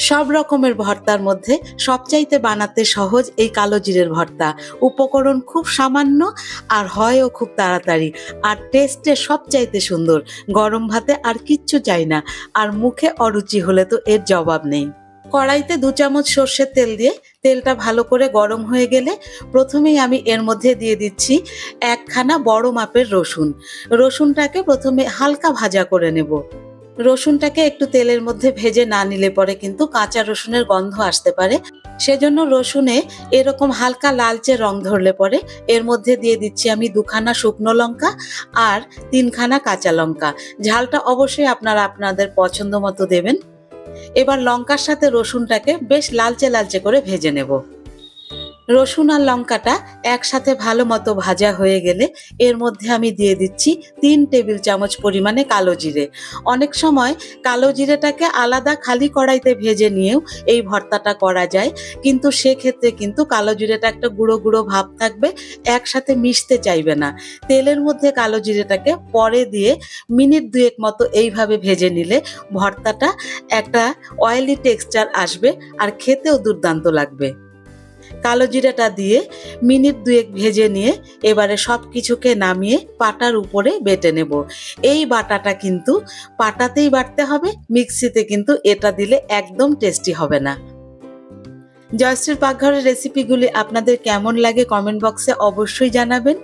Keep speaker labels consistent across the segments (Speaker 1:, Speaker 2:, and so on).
Speaker 1: সব রকমের ভর্তার মধ্যে সবচাইতে বানাতে সহজ এই কালো জিরের ভর্তা। উপকরণ খুব সামান্য আর হয়ও খুব তাড়াতাড়ি, আর টেস্টে সবচাইতে সুন্দর। গরম ভাতে আর কিচ্ছু চাই না, আর মুখে অরুচি হলে তো এর জবাব নেই। কড়াইতে 2 চামচ সর্ষের তেল দিয়ে তেলটা ভালো করে গরম হয়ে গেলে প্রথমেই আমি এর মধ্যে দিয়ে দিচ্ছি একখানা বড় মাপের রসুন। রসুনটাকে প্রথমে হালকা ভাজা করে নেব। রসুনটাকে একটু তেলের মধ্যে ভেজে না নিলে পরে কিন্তু কাঁচা রসুনের গন্ধ আসতে পারে। সেজন্য রসুনে এরকম হালকা লালচে রং ধরলে পরে এর মধ্যে দিয়ে দিচ্ছি আমি 2 খানা শুকনো লঙ্কা আর 3 খানা কাঁচা লঙ্কা। ঝালটা অবশ্যই আপনারা আপনাদের পছন্দ মতো দেবেন। এবার লঙ্কার সাথে রসুনটাকে বেশ লালচে লালচে করে ভেজে নেব। রসুন আর লঙ্কাটা একসাথে ভালো মতো ভাজা হয়ে গেলে এর মধ্যে আমি দিয়ে দিচ্ছি 3 টেবিল চামচ পরিমাণে কালো জিরে। অনেক সময় কালো জিরেটাকে আলাদা খালি কড়াইতে ভেজে নিয়েও এই ভর্তাটা করা যায়, কিন্তু সেক্ষেত্রে কিন্তু কালো জিরেটা একটা গুঁড়ো গুঁড়ো ভাব থাকবে, একসাথে মিশতে চাইবে না। তেলের মধ্যে কালো জিরেটাকে পরে দিয়ে মিনিট 2 মতো এইভাবে ভেজে নিলে ভর্তাটা একটা অয়েলি টেক্সচার আসবে আর খেতেও দুর্দান্ত লাগবে। কালো জিরাটা দিয়ে মিনিট 2 ভেজে নিয়ে এবারে সব কিছুকে নামিয়ে পাটার উপরে বেটে নেব। এই বাটাটা কিন্তু পাটাতেই বাটতে হবে, মিক্সিতে কিন্তু এটা দিলে একদম টেস্টি হবে না। জয়শ্রীর পাকঘরের রেসিপিগুলি আপনাদের কেমন লাগে কমেন্ট বক্সে অবশ্যই জানাবেন,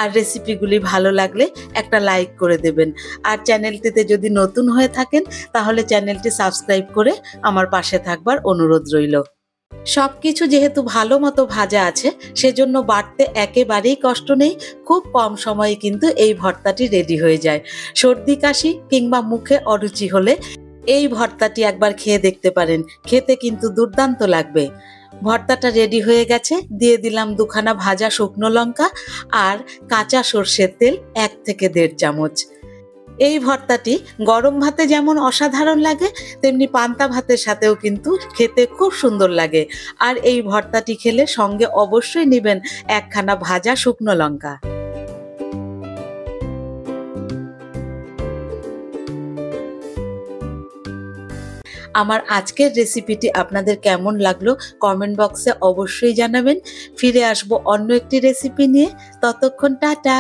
Speaker 1: আর রেসিপিগুলি ভালো লাগলে একটা লাইক করে দেবেন। আর চ্যানেলটিতে যদি নতুন হয়ে থাকেন তাহলে চ্যানেলটি সাবস্ক্রাইব করে আমার পাশে থাকবার অনুরোধ রইল। সবকিছু যেহেতু ভালো মতো ভাজা আছে সেজন্য বাটতে একেবারেই কষ্ট নেই। খুব কম সময়ে কিন্তু এই ভর্তাটি রেডি হয়ে যায়। সর্দি কাশি কিংবা মুখে অরুচি হলে এই ভর্তাটি একবার খেয়ে দেখতে পারেন, খেতে কিন্তু দুর্দান্ত লাগবে। ভর্তাটা রেডি হয়ে গেছে, দিয়ে দিলাম 2 খানা ভাজা শুকনো লঙ্কা আর কাঁচা সর্ষের তেল 1 থেকে 1.5 চামচ। এই ভর্তাটি গরম ভাতে যেমন অসাধারণ লাগে, তেমনি পান্তা ভাতের সাথেও কিন্তু খেতে খুব সুন্দর লাগে। আর এই ভর্তাটি খেলে সঙ্গে অবশ্যই নেবেন 1 খানা ভাজা শুকনো লঙ্কা। আমার আজকের রেসিপিটি আপনাদের কেমন লাগলো কমেন্ট বক্সে অবশ্যই জানাবেন। ফিরে আসবো অন্য একটি রেসিপি নিয়ে। ততক্ষণ টাটা।